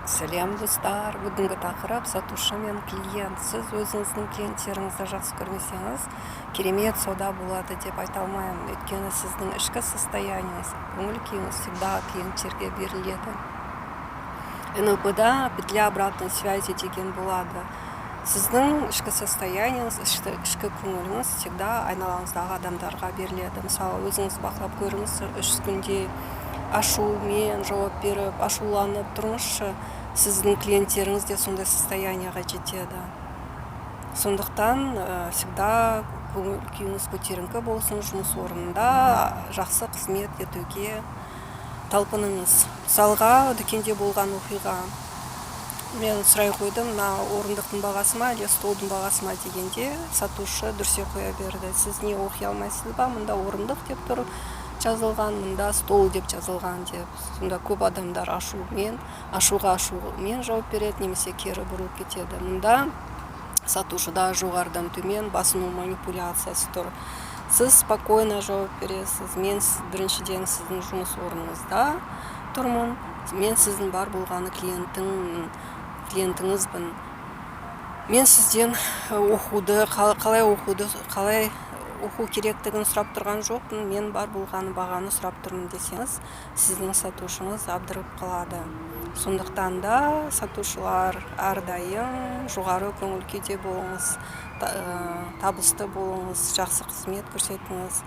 Сәлем достар, бүгінгі тақырып сатушы мен клиент. Сіз өзіңіздің клиенттеріңізді жақсы көрмесеңіз, керемет сауда болады деп айта алмаймын. Өйткені сіздің ішкі состояниеңіз, көңіл күйіңіз всегда клиенттерге беріледі. НЛП-да петля обратной связи деген болады. Сіздің ішкі состояниеңіз, ішкі көңіліңіз всегда айналаңыздағы адамдарға беріледі. Мысалы, өзіңіз бақылап көріңіз, 3 күнде ашумен жауап беріп, ашуланып тұрыңызшы, сіздің клиенттеріңіз де сондай состоянияға жетеді. Сондықтан всегда көңіл күйіңіз көтеріңкі болсын, жұмыс орнында жақсы қызмет етуге талпыныңыз. Мысалға, дүкенде болған оқиға. Мен сұрай қойдым, мына орындықтың бағасы ма, әлде столдың бағасы ма дегенде, сатушы дүрсе қоя берді. Сіз не оқи алмайсыз ба? Мұнда орындық деп тұр жазылған, мұнда стол деп жазылған деп. Сонда көп адамдар ашуға жауап береді, немесе кері бұрылып кетеді. Мұнда сатушыда жоғарыдан төмен басыну манипуляциясы тұр. Сіз спокойно жауап бересіз. Мен біріншіден сіздің жұмыс орныңызда тұрмын. Мен сіздің бар болғаны клиентіңізбін. Мен сізден қалай оқу керектігін сұрап тұрған жоқпын, мен бар болғаны бағаны сұрап тұрмын десеңіз, сіздің сатушыңыз абдырып қалады. Сондықтан да сатушылар әрдайым жоғары көңіл күйде болыңыз, табысты болыңыз, жақсы қызмет көрсетіңіз.